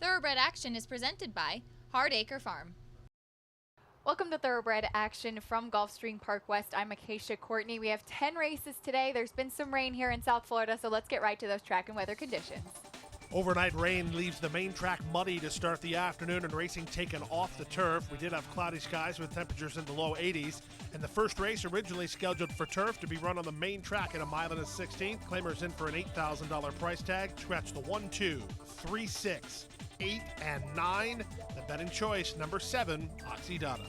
Thoroughbred Action is presented by Hardacre Farm. Welcome to Thoroughbred Action from Gulfstream Park West. I'm Acacia Courtney. We have 10 races today. There's been some rain here in South Florida, so let's get right to those track and weather conditions. Overnight rain leaves the main track muddy to start the afternoon and racing taken off the turf. We did have cloudy skies with temperatures in the low 80s. And the first race originally scheduled for turf to be run on the main track at a mile and a 16th. Claimers in for an $8,000 price tag. Scratch the 1, 2, 3, 6, 8, and 9. The betting choice, number 7, Oxydata.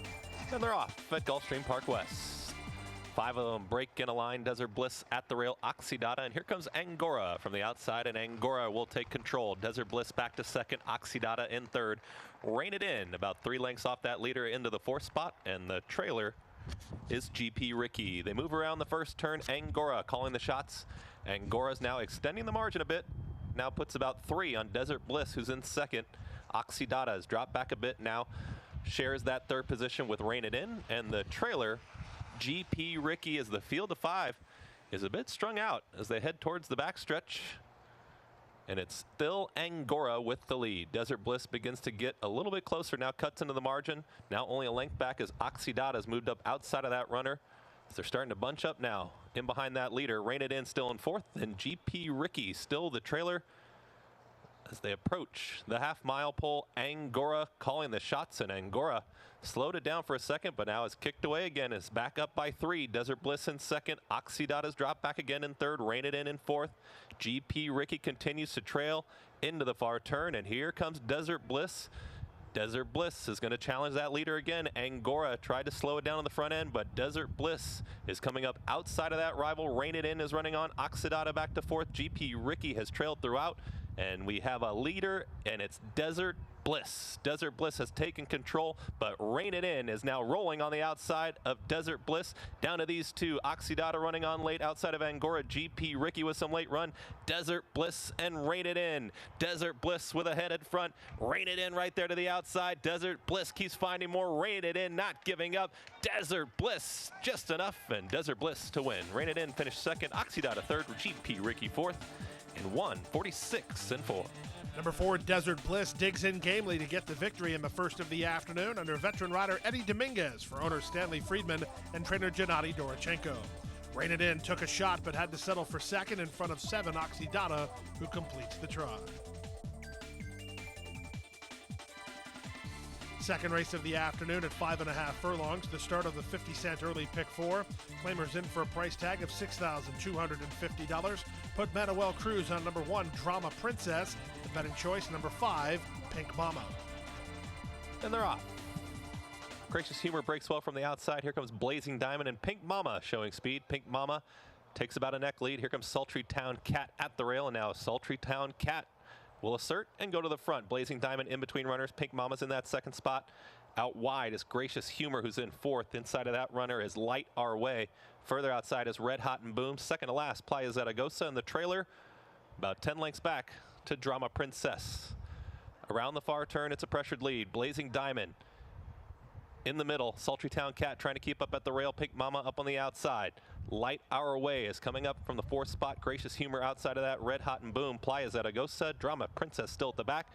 And they're off at Gulfstream Park West. 5 of them break in a line. Desert Bliss at the rail, Oxydata, and here comes Angora from the outside, and Angora will take control. Desert Bliss back to second, Oxydata in third. Rein it in, about 3 lengths off that leader into the 4th spot, and the trailer is GP Ricky. They move around the first turn. Angora calling the shots. Angora's now extending the margin a bit. Now puts about 3 on Desert Bliss, who's in second. Oxydata has dropped back a bit now. Shares that 3rd position with Rein It In, and the trailer, GP Ricky, as the field of 5 is a bit strung out as they head towards the backstretch. And it's still Angora with the lead. Desert Bliss begins to get a little bit closer, now cuts into the margin. Now only a length back as Oxydata has moved up outside of that runner. So they're starting to bunch up now in behind that leader. Rein It In still in 4th, and GP Ricky still the trailer as they approach the half-mile pole. Angora calling the shots, and Angora slowed it down for a second, but now is kicked away again. Is back up by 3. Desert Bliss in second. Oxydata's dropped back again in third. Rein It In 4th. GP Ricky continues to trail into the far turn, and here comes Desert Bliss. Desert Bliss is going to challenge that leader again. Angora tried to slow it down on the front end, but Desert Bliss is coming up outside of that rival. Rein It In is running on. Oxydata back to 4th. GP Ricky has trailed throughout, and we have a leader, and it's Desert Bliss. Desert Bliss has taken control, but Rein It In is now rolling on the outside of Desert Bliss. Down to these two. Oxydata running on late outside of Angora. GP Ricky with some late run. Desert Bliss and Rein It In. Desert Bliss with a head in front. Rein It In right there to the outside. Desert Bliss keeps finding more. Rein It In not giving up. Desert Bliss just enough, and Desert Bliss to win. Rein It In finished second. Oxydata third. GP Ricky 4th. And 1:46 and 4. Number 4, Desert Bliss digs in gamely to get the victory in the first of the afternoon under veteran rider Eddie Dominguez for owner Stanley Friedman and trainer Gennady Dorochenko. Rein It In took a shot but had to settle for second in front of 7 Oxydata, who completes the trot. Second race of the afternoon at 5.5 furlongs, the start of the 50-cent early pick 4. Claimers in for a price tag of $6,250. Put Manuel Cruz on number 1, Drama Princess. The betting choice, number 5, Pink Mama. And they're off. Gracious Humor breaks well from the outside. Here comes Blazing Diamond, and Pink Mama showing speed. Pink Mama takes about a neck lead. Here comes Sultry Town Cat at the rail, and now Sultry Town Cat will assert and go to the front. Blazing Diamond in between runners. Pink Mama's in that second spot. Out wide is Gracious Humor, who's in 4th. Inside of that runner is Light Our Way. Further outside is Red Hot and Boom. Second to last, Playa Zaragoza, and the trailer about 10 lengths back to Drama Princess. Around the far turn, it's a pressured lead. Blazing Diamond in the middle. Sultry Town Cat trying to keep up at the rail. Pink Mama up on the outside. Light Our Way is coming up from the 4th spot. Gracious Humor outside of that. Red Hot and Boom. Playa Zaragoza. Drama Princess still at the back.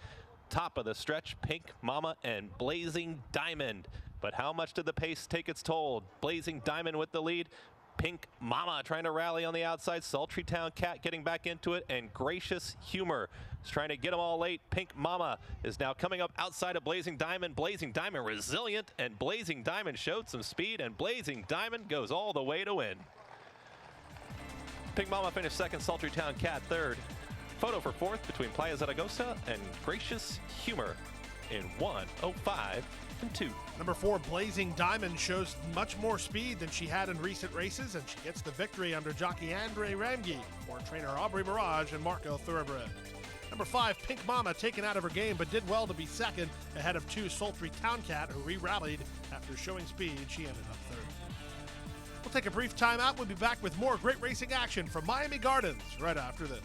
Top of the stretch, Pink Mama and Blazing Diamond. But how much did the pace take its toll? Blazing Diamond with the lead. Pink Mama trying to rally on the outside. Sultry Town Cat getting back into it, and Gracious Humor is trying to get them all late. Pink Mama is now coming up outside of Blazing Diamond. Blazing Diamond resilient, and Blazing Diamond showed some speed, and Blazing Diamond goes all the way to win. Pink Mama finished second, Sultry Town Cat third. Photo for 4th between Playa Zaragoza and Gracious Humor in 1:05 and 2. Number 4, Blazing Diamond shows much more speed than she had in recent races, and she gets the victory under jockey Andre Ramgi for trainer Aubrey Mirage and Marco Thoroughbred. Number 5, Pink Mama, taken out of her game, but did well to be second ahead of 2, Sultry Town Cat, who re-rallied after showing speed. She ended up third. We'll take a brief timeout. We'll be back with more great racing action from Miami Gardens right after this.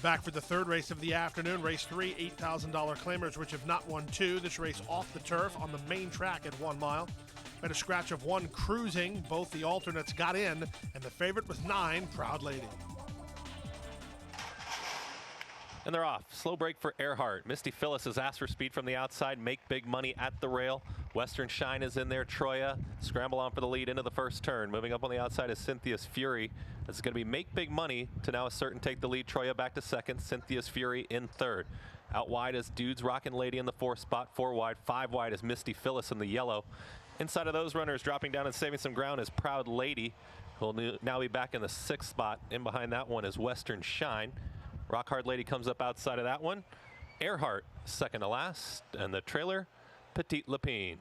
Back for the third race of the afternoon, race 3, $8,000 claimers, which have not won 2. This race off the turf on the main track at 1 mile. We had a scratch of 1 cruising. Both the alternates got in, and the favorite was 9, Proud Lady. And they're off. Slow break for Earhart. Misty Phyllis has asked for speed from the outside. Make big money at the rail. Western Shine is in there. Troya scramble on for the lead into the first turn. Moving up on the outside is Cynthia's Fury. This is going to be Make Big Money to now assert and take the lead. Troya back to second. Cynthia's Fury in third. Out wide is Dudes Rockin' Lady in the 4th spot. 4 wide. 5 wide is Misty Phyllis in the yellow. Inside of those runners, dropping down and saving some ground, is Proud Lady, who will now be back in the 6th spot. In behind that one is Western Shine. Rock Hard Lady comes up outside of that one. Earhart, second to last. And the trailer, Petite Lapine.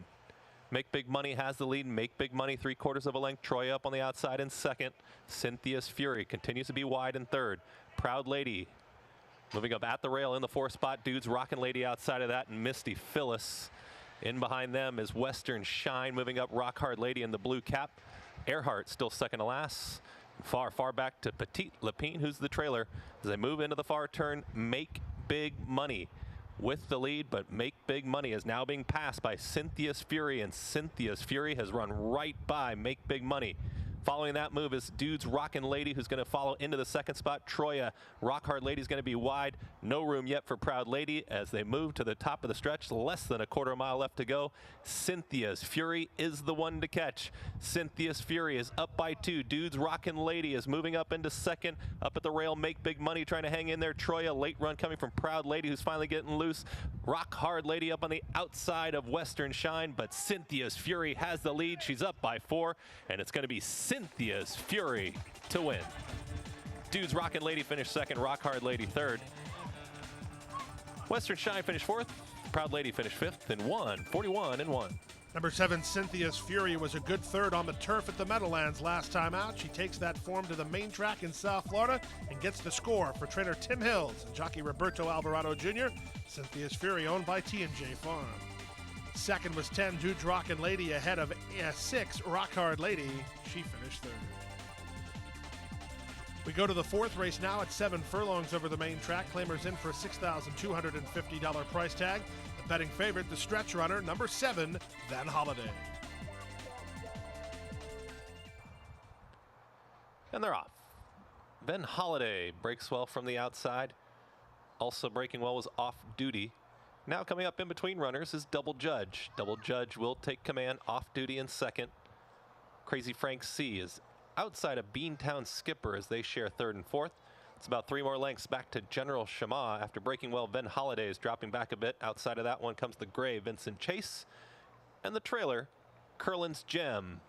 Make Big Money has the lead. Make Big Money 3/4 of a length. Troy up on the outside in second. Cynthia's Fury continues to be wide in third. Proud Lady moving up at the rail in the 4th spot. Dudes Rockin' Lady outside of that, and Misty Phyllis. In behind them is Western Shine moving up. Rock Hard Lady in the blue cap. Earhart still second to last. Far, far back to Petite Lapine, who's the trailer. As they move into the far turn, Make Big Money with the lead, but Make Big Money is now being passed by Cynthia's Fury, and Cynthia's Fury has run right by Make Big Money. Following that move is Dudes Rockin' Lady, who's going to follow into the 2nd spot. Troya, Rock Hard Lady's going to be wide. No room yet for Proud Lady as they move to the top of the stretch. Less than a 1/4 mile left to go. Cynthia's Fury is the one to catch. Cynthia's Fury is up by 2. Dudes Rockin' Lady is moving up into second. Up at the rail, Make Big Money trying to hang in there. Troya, late run coming from Proud Lady, who's finally getting loose. Rock Hard Lady up on the outside of Western Shine, but Cynthia's Fury has the lead. She's up by 4, and it's going to be Cynthia's Fury to win. Dudes Rockin' Lady finished second. Rock Hard Lady third. Western Shine finished 4th. Proud Lady finished 5th and won 41-1. Number 7, Cynthia's Fury, was a good third on the turf at the Meadowlands last time out. She takes that form to the main track in South Florida and gets the score for trainer Tim Hills and jockey Roberto Alvarado Jr. Cynthia's Fury, owned by T&J Farm. Second was 10, Dudes Rockin' Lady, ahead of 6, Rock Hard Lady. She finished third. We go to the 4th race now at 7 furlongs over the main track. Claimers in for a $6,250 price tag. The betting favorite, the stretch runner, number 7, Van Holiday. And they're off. Van Holiday breaks well from the outside. Also breaking well was Off Duty. Now coming up in between runners is Double Judge. Double Judge will take command. Off Duty in second. Crazy Frank C is outside of Beantown Skipper as they share 3rd and 4th. It's about 3 more lengths back to General Shama. After breaking well, Van Holiday is dropping back a bit. Outside of that one comes the gray Vincent Chase. And the trailer, Curlin's Gem.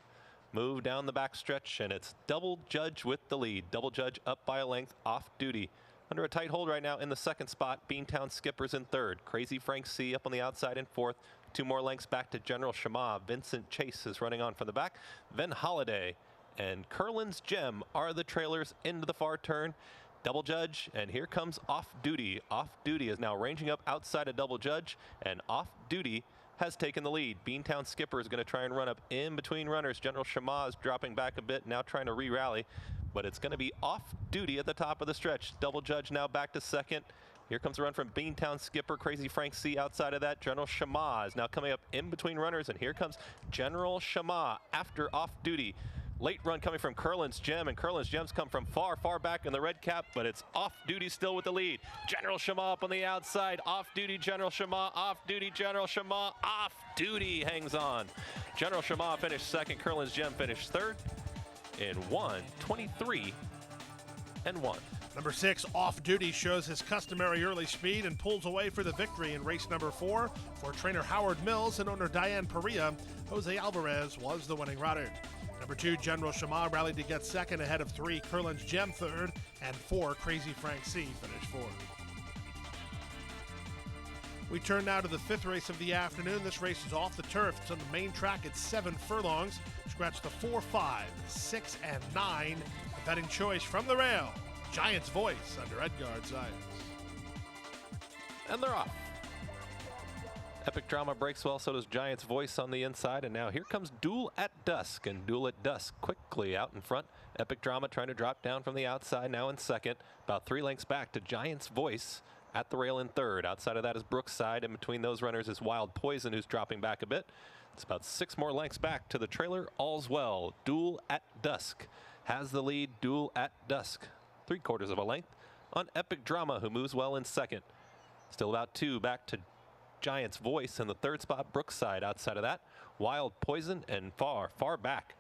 Move down the back stretch, and it's Double Judge with the lead. Double Judge up by a length, Off Duty. Under a tight hold right now in the 2nd spot. Beantown Skipper's in 3rd. Crazy Frank C up on the outside in 4th. 2 more lengths back to General Shama. Vincent Chase is running on from the back. Van Holiday and Curlin's Gem are the trailers into the far turn. Double Judge, and here comes Off Duty. Off Duty is now ranging up outside of Double Judge, and Off Duty has taken the lead. Beantown Skipper is going to try and run up in between runners. General Shama is dropping back a bit, now trying to re-rally, but it's going to be Off Duty at the top of the stretch. Double Judge now back to second. Here comes a run from Beantown Skipper. Crazy Frank C outside of that. General Shama is now coming up in between runners, and here comes General Shama after Off Duty. Late run coming from Curlin's Gem, and Curlin's Gems come from far, far back in the red cap, but it's Off Duty still with the lead. General Shama up on the outside. Off Duty, General Shama. Off Duty, General Shama. Off Duty hangs on. General Shama finished second. Curlin's Gem finished third in 1:23-1. Number 6, Off Duty, shows his customary early speed and pulls away for the victory in race number 4. For trainer Howard Mills and owner Diane Perea, Jose Alvarez was the winning rider. Number 2, General Shama rallied to get second ahead of 3, Curlin's Gem 3rd, and 4, Crazy Frank C finished 4th. We turn now to the 5th race of the afternoon. This race is off the turf. It's on the main track at 7 furlongs. Scratch the 4, 5, 6, and 9. The betting choice from the rail, Giant's Voice under Edgar Zayas. And they're off. Epic Drama breaks well, so does Giant's Voice on the inside. And now here comes Duel at Dusk. And Duel at Dusk quickly out in front. Epic Drama trying to drop down from the outside, now in second. About 3 lengths back to Giant's Voice at the rail in third. Outside of that is Brookside. In between those runners is Wild Poison, who's dropping back a bit. It's about 6 more lengths back to the trailer. All's well. Duel at Dusk has the lead. Duel at Dusk. 3/4 of a length on Epic Drama, who moves well in second. Still about 2 back to Giant's Voice in the third spot. Brookside outside of that. Wild Poison, and far back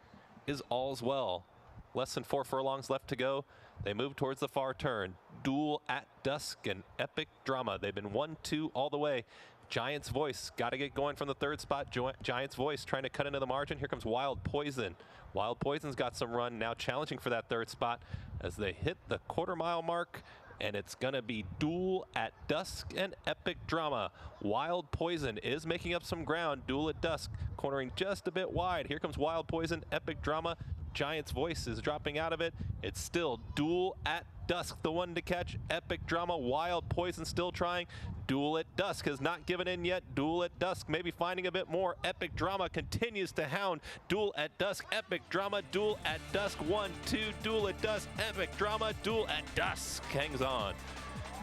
is All's Well. Less than 4 furlongs left to go. They move towards the far turn. Duel at Dusk and Epic Drama. They've been 1-2 all the way. Giant's Voice got to get going from the third spot. Giant's Voice trying to cut into the margin. Here comes Wild Poison. Wild Poison's got some run, now challenging for that third spot as they hit the quarter-mile mark. And it's going to be Duel at Dusk and Epic Drama. Wild Poison is making up some ground. Duel at Dusk cornering just a bit wide. Here comes Wild Poison, Epic Drama. Giant's Voice is dropping out of it. It's still Duel at Dusk, the one to catch. Epic Drama, Wild Poison still trying. Duel at Dusk has not given in yet. Duel at Dusk maybe finding a bit more. Epic Drama continues to hound. Duel at Dusk, Epic Drama, Duel at Dusk, 1-2, Duel at Dusk, Epic Drama, Duel at Dusk hangs on.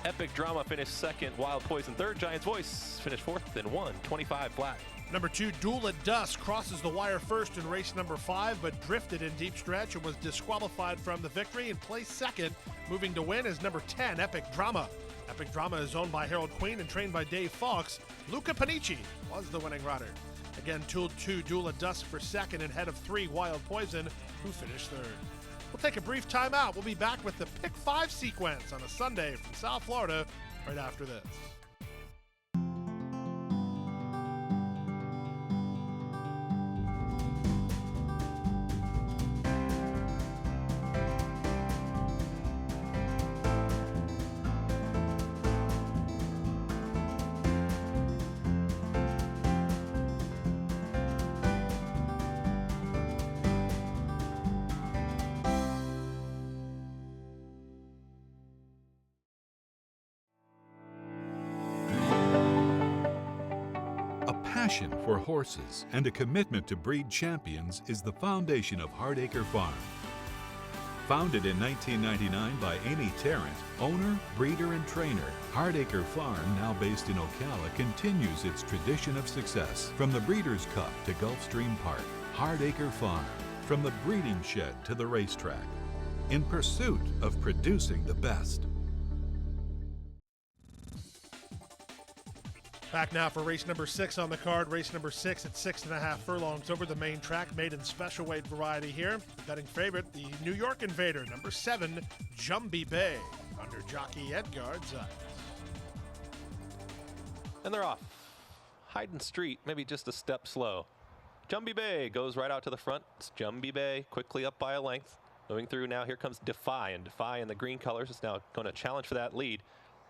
Epic Drama finished second, Wild Poison third, Giant's Voice finished fourth and 1:25 flat. Number 2, Duel at Dusk, crosses the wire first in race number 5, but drifted in deep stretch and was disqualified from the victory and placed second. Moving to win is number 10, Epic Drama. Epic Drama is owned by Harold Queen and trained by Dave Fox. Luca Panici was the winning rider. Again, 2 Duel at Dusk for second and head of 3, Wild Poison, who finished third. We'll take a brief timeout. We'll be back with the Pick 5 sequence on a Sunday from South Florida right after this. Passion for horses and a commitment to breed champions is the foundation of Hardacre Farm. Founded in 1999 by Amy Tarrant, owner, breeder, and trainer, Hardacre Farm, now based in Ocala, continues its tradition of success. From the Breeders' Cup to Gulfstream Park, Hardacre Farm, from the breeding shed to the racetrack, in pursuit of producing the best. Back now for race number 6 on the card. Race number 6 at 6.5 furlongs over the main track, maiden special weight variety here. The betting favorite, the New York Invader, number 7, Jumbie Bay, under jockey Edgar Zayas. And they're off. Hayden Street, maybe just a step slow. Jumbie Bay goes right out to the front. It's Jumbie Bay quickly up by a length. Moving through now, here comes Defy, and Defy in the green colors is now going to challenge for that lead.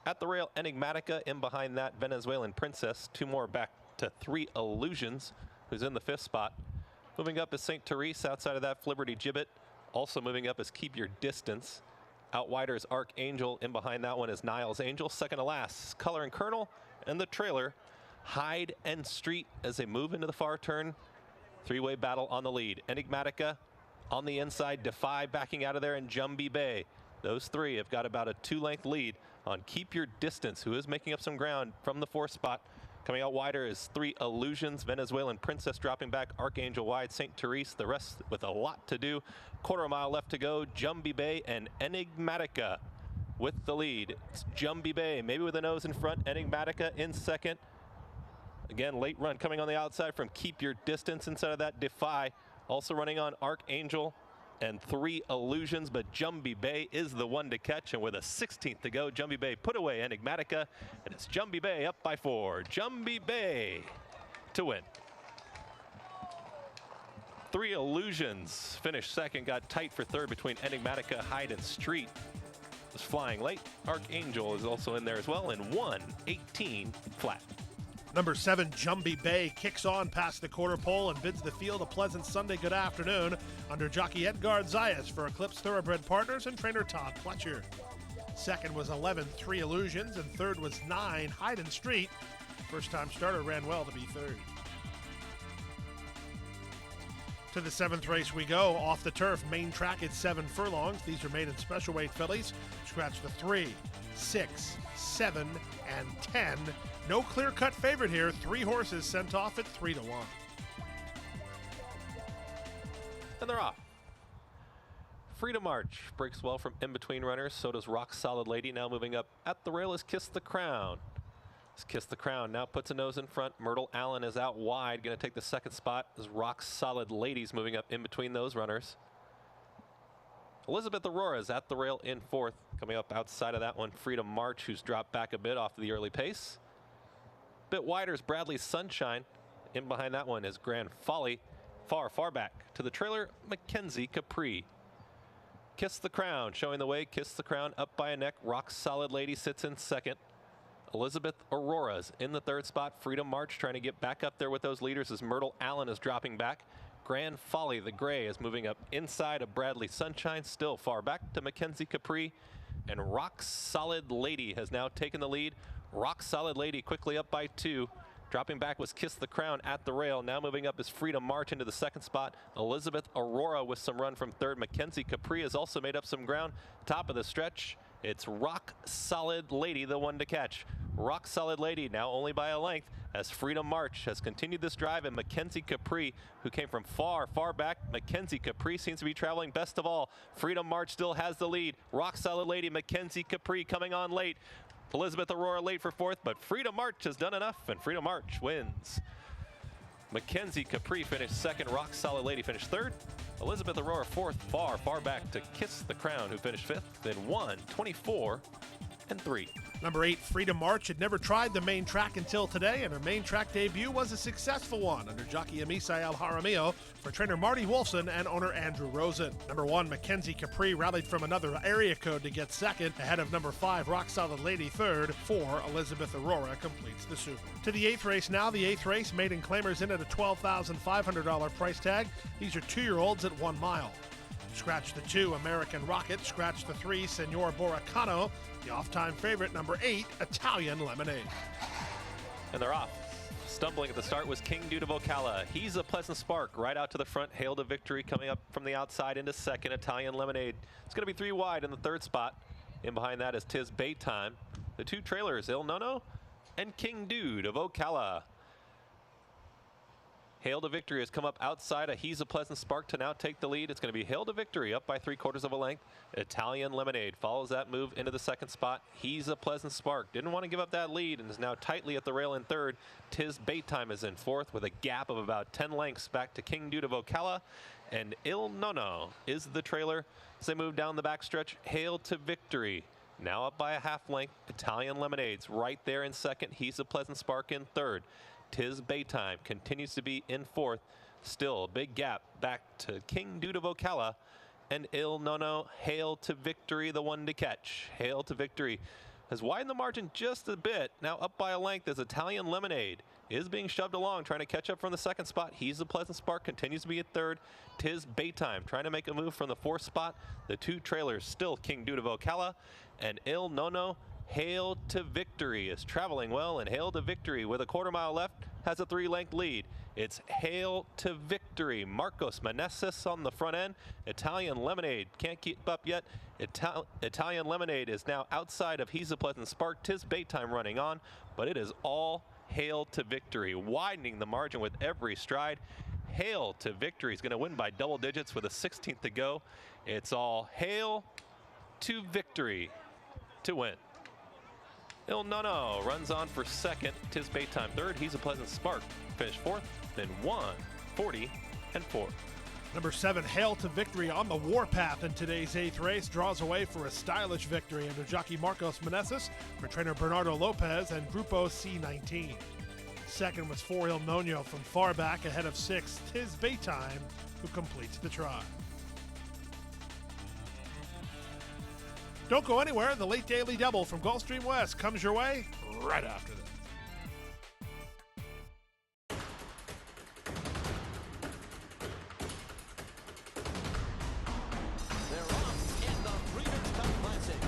At the rail, Enigmatica, in behind that, Venezuelan Princess. 2 more back to 3 Illusions, who's in the 5th spot. Moving up is St. Therese. Outside of that, Flibberty Gibbet. Also moving up is Keep Your Distance. Out wider is Archangel. In behind that one is Niles Angel. Second to last, Color and Colonel. And the trailer, Hyde and Street, as they move into the far turn. 3-way battle on the lead. Enigmatica on the inside. Defy backing out of there, and Jumbie Bay. Those 3 have got about a 2-length lead on Keep Your Distance, who is making up some ground from the 4th spot. Coming out wider is 3 Illusions, Venezuelan Princess dropping back, Archangel wide, St. Therese, the rest with a lot to do. Quarter mile left to go, Jumbie Bay and Enigmatica with the lead. It's Jumbie Bay, maybe with a nose in front, Enigmatica in second. Again, late run coming on the outside from Keep Your Distance. Inside of that, Defy, also running on Archangel and 3 Illusions, but Jumbie Bay is the one to catch, and with a 16th to go, Jumbie Bay put away Enigmatica, and it's Jumbie Bay up by 4. Jumbie Bay to win. 3 Illusions finished second, got tight for third between Enigmatica, Hyde, and Street. Was flying late. Archangel is also in there as well, and 1:18 flat. Number 7, Jumbie Bay, kicks on past the quarter pole and bids the field a pleasant Sunday good afternoon under jockey Edgar Zayas for Eclipse Thoroughbred Partners and trainer Todd Fletcher. Second was 11, 3 Illusions, and third was 9, Hyde and Street. First-time starter ran well to be third. To the 7th race we go. Off the turf, main track at 7 furlongs. These are made in special weight fillies. Scratch the 3, 6, 7, and 10. No clear-cut favorite here. 3 horses sent off at 3 to 1. And they're off. Freedom March breaks well from in between runners. So does Rock Solid Lady. Now moving up at the rail is Kiss the Crown. Kiss the Crown now puts a nose in front. Myrtle Allen is out wide. Going to take the second spot as Rock Solid Ladies moving up in between those runners. Elizabeth Aurora is at the rail in 4th. Coming up outside of that one, Freedom March, who's dropped back a bit off the early pace. Bit wider is Bradley Sunshine. In behind that one is Grand Folly. Far back to the trailer, Mackenzie Capri. Kiss the Crown showing the way. Kiss the Crown up by a neck. Rock Solid Lady sits in second. Elizabeth Aurora's in the 3rd spot. Freedom March trying to get back up there with those leaders as Myrtle Allen is dropping back. Grand Folly, the gray, is moving up inside of Bradley Sunshine, still far back to Mackenzie Capri. And Rock Solid Lady has now taken the lead. Rock Solid Lady quickly up by 2. Dropping back was Kiss the Crown at the rail. Now moving up is Freedom March into the 2nd spot. Elizabeth Aurora with some run from 3rd. Mackenzie Capri has also made up some ground. Top of the stretch, it's Rock Solid Lady, the one to catch. Rock Solid Lady now only by a length as Freedom March has continued this drive, and Mackenzie Capri, who came from far back. Mackenzie Capri seems to be traveling best of all. Freedom March still has the lead. Rock Solid Lady, Mackenzie Capri coming on late. Elizabeth Aurora late for 4th, but Freedom March has done enough, and Freedom March wins. Mackenzie Capri finished 2nd. Rock Solid Lady finished 3rd. Elizabeth Aurora 4th, far back to Kiss the Crown, who finished 5th. Then 1, 24, and 3. Number 8, Freedom March, had never tried the main track until today, and her main track debut was a successful one under jockey Amisa El Jaramillo for trainer Marty Wolfson and owner Andrew Rosen. Number 1, Mackenzie Capri rallied from another area code to get 2nd, ahead of number 5, Rock Solid Lady 3rd. 4, Elizabeth Aurora completes the super. To the 8th race now. The 8th race, maiden claimers in at a $12,500 price tag. These are 2-year-olds at 1 mile. Scratch the 2, American Rocket. Scratch the 3, Senor Boracano. The off-time favorite, number 8, Italian Lemonade. And they're off. Stumbling at the start was King Dude of Ocala. He's a pleasant spark right out to the front. Hail to Victory coming up from the outside into 2nd. Italian Lemonade. It's going to be 3 wide in the 3rd spot. In behind that is Tis Bay Time. The 2 trailers, Il Nono and King Dude of Ocala. Hail to Victory has come up outside. He's a pleasant spark to now take the lead. It's going to be Hail to Victory up by 3/4 of a length. Italian Lemonade follows that move into the 2nd spot. He's a pleasant spark. Didn't want to give up that lead and is now tightly at the rail in 3rd. Tis Bait Time is in 4th with a gap of about 10 lengths back to King Dude of Ocala. And Il Nono is the trailer as they move down the backstretch. Hail to Victory. Now up by a half length. Italian Lemonade's right there in 2nd. He's a pleasant spark in 3rd. Tis Bay Time continues to be in 4th. Still a big gap back to King Dude of Ocala and Il Nono. Hail to Victory, the one to catch. Hail to Victory has widened the margin just a bit. Now up by a length as Italian Lemonade is being shoved along, trying to catch up from the 2nd spot. He's a pleasant spark, continues to be at 3rd. Tis Bay Time trying to make a move from the 4th spot. The 2 trailers still King Dude of Ocala and Il Nono. Hail to Victory is traveling well, and Hail to Victory with a 1/4 mile left has a 3-length lead. It's Hail to Victory. Marcos Meneses on the front end. Italian Lemonade can't keep up yet. Italian Lemonade is now outside of He's a Pleasant Spark. Tis Bait Time running on, but it is all Hail to Victory, widening the margin with every stride. Hail to Victory is going to win by double digits with a 16th to go. It's all Hail to Victory to win. Il Nono runs on for 2nd. Tis Bait Time 3rd. He's a Pleasant Spark finished 4th. Then 1, 40, and 4. Number 7, Hail to Victory on the warpath in today's 8th race. Draws away for a stylish victory under jockey Marcos Meneses for trainer Bernardo Lopez and Grupo C19. 2nd was 4, Il Nono from far back ahead of 6, Tis Bay Time, who completes the try. Don't go anywhere. The late daily double from Gulfstream West comes your way right after this. They're off in the Breeders' Cup Classic.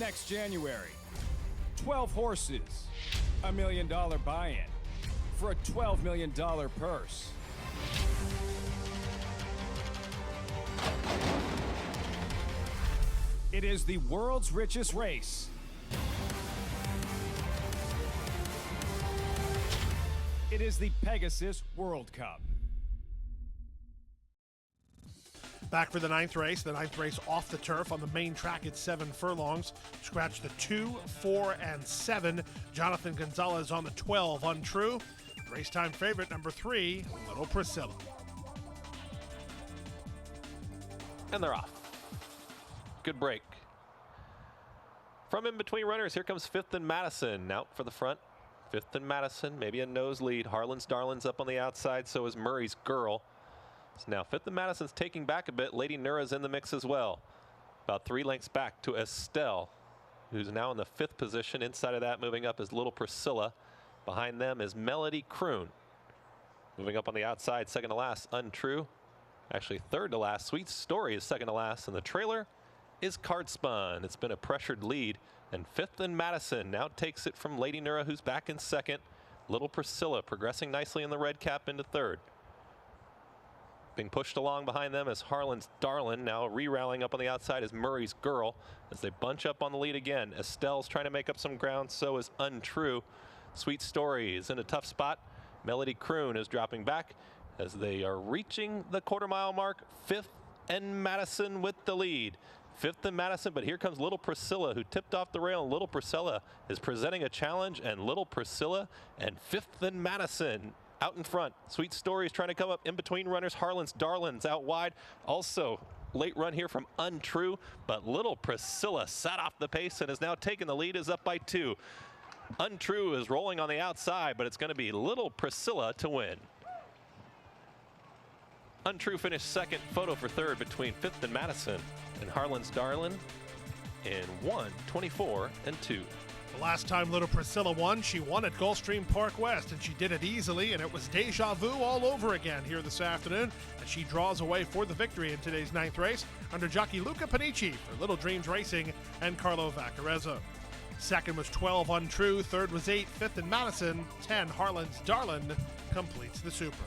next January. 12 horses, $1 million buy-in for a $12 million purse. It is the world's richest race. It is the Pegasus World Cup. Back for the ninth race. The ninth race off the turf on the main track at 7 furlongs. Scratch the 2, 4, and 7. Jonathan Gonzalez on the 12, Untrue. Race time favorite number 3, Little Priscilla. And they're off. Good break. From in between runners, here comes Fifth and Madison out for the front. Fifth and Madison, maybe a noselead. Harlan's Darlin's up on the outside, so is Murray's Girl. So now Fifth and Madison's taking back a bit. Lady Nura's in the mix as well. About 3 lengths back to Estelle, who's now in the 5th position. Inside of that, moving up is Little Priscilla. Behind them is Melody Croon. Moving up on the outside, second to last, Untrue. Actually, third to last, Sweet Story is second to last. And the trailer is Card Spun. It's been a pressured lead. And Fifth and Madison now takes it from Lady Nura, who's back in second. Little Priscilla progressing nicely in the red cap into third. Being pushed along behind them is Harlan's Darlin. Now re-rallying up on the outside is Murray's Girl as they bunch up on the lead again. Estelle's trying to make up some ground, so is Untrue. Sweet Story is in a tough spot. Melody Croon is dropping back as they are reaching the quarter-mile mark. Fifth and Madison with the lead. Fifth and Madison, but here comes Little Priscilla, who tipped off the rail, and Little Priscilla is presenting a challenge, and Little Priscilla and Fifth and Madison out in front. Sweet Story is trying to come up in between runners. Harlan's Darlin's out wide. Also, late run here from Untrue, but Little Priscilla sat off the pace and is now taking the lead, is up by 2. Untrue is rolling on the outside, but it's going to be Little Priscilla to win. Untrue finished second, photo for third between Fifth and Madison, and Harlan's Darlin in 1:24 and 2. The last time Little Priscilla won, she won at Gulfstream Park West, and she did it easily, and it was deja vu all over again here this afternoon as she draws away for the victory in today's ninth race under jockey Luca Panici for Little Dreams Racing and Carlo Vaccarezza. Second was 12 Untrue, third was 8 Fifth and Madison, 10 Harlan's Darlin completes the Super.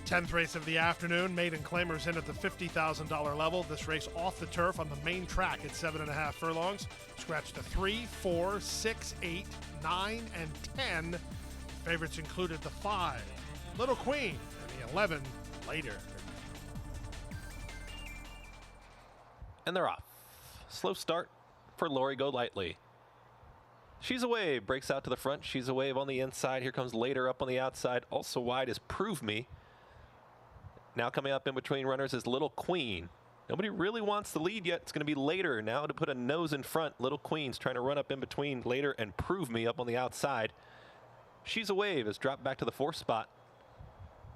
10th race of the afternoon, maiden claimers in at the $50,000 level. This race off the turf on the main track at 7.5 furlongs. Scratch the 3, 4, 6, 8, 9, and 10. Favorites included the 5, Little Queen, and the 11, Later. And they're off. Slow start for Lori Golightly. She's a Wave, breaks out to the front. She's a Wave on the inside. Here comes Later up on the outside. Also wide is Prove Me. Now coming up in between runners is Little Queen. Nobody really wants the lead yet. It's going to be Later now to put a nose in front. Little Queen's trying to run up in between Later and Prove Me up on the outside. She's a Wave has dropped back to the 4th spot.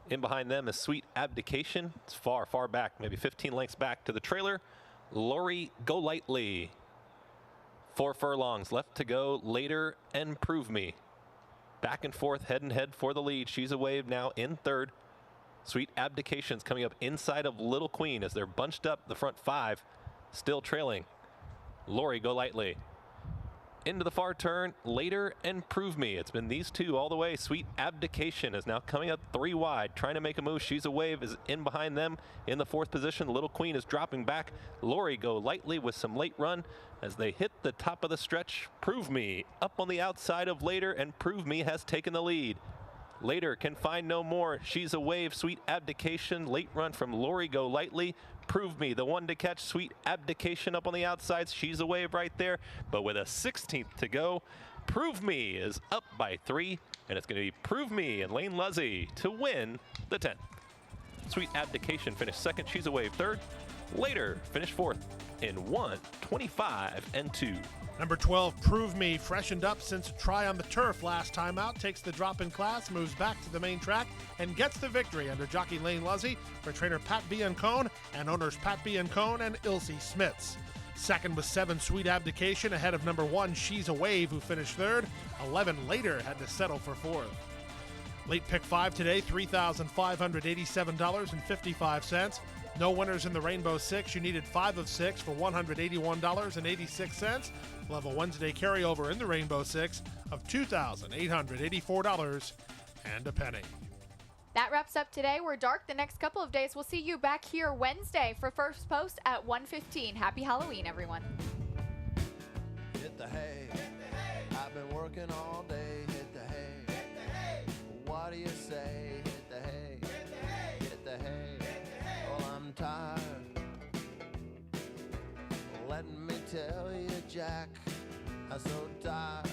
In behind them is Sweet Abdication. It's far, far back, maybe 15 lengths back to the trailer. Lori Golightly. 4 furlongs left to go. Later and Prove Me. Back and forth, head and head for the lead. She's a Wave now in third. Sweet Abdication's coming up inside of Little Queen as they're bunched up the front 5, still trailing Lori Golightly. Into the far turn, Later and Prove Me. It's been these two all the way. Sweet Abdication is now coming up 3 wide, trying to make a move. She's a Wave is in behind them in the 4th position. Little Queen is dropping back. Lori Golightly with some late run as they hit the top of the stretch. Prove Me up on the outside of Later, and Prove Me has taken the lead. Later can find no more. She's a Wave. Sweet Abdication. Late run from Lori Golightly. Prove Me, the one to catch. Sweet Abdication up on the outsides. She's a Wave right there. But with a 16th to go, Prove Me is up by 3. And it's going to be Prove Me and Lane Luzzy to win the 10th. Sweet Abdication finished second. She's a Wave third. Later finished 4th in 1:25 and 2. Number 12, Prove Me, freshened up since a try on the turf last time out, takes the drop in class, moves back to the main track, and gets the victory under jockey Lane Luzzy for trainer Pat Biancone and owners Pat Biancone and Ilse Smits. Second was 7, Sweet Abdication, ahead of number 1, She's a Wave, who finished third. 11 Later had to settle for 4th. Late pick 5 today, $3,587.55. No winners in the Rainbow Six. You needed 5 of 6 for $181.86. We'll have a Wednesday carryover in the Rainbow Six of $2,884 and a penny. That wraps up today. We're dark the next couple of days. We'll see you back here Wednesday for First Post at 1:15. Happy Halloween, everyone. Hit the hay. I've been working all day. Hit the hay. What do you say? Hit the hay. Hit the hay. Well, I'm tired. Let me tell you, Jack, I'm so tired.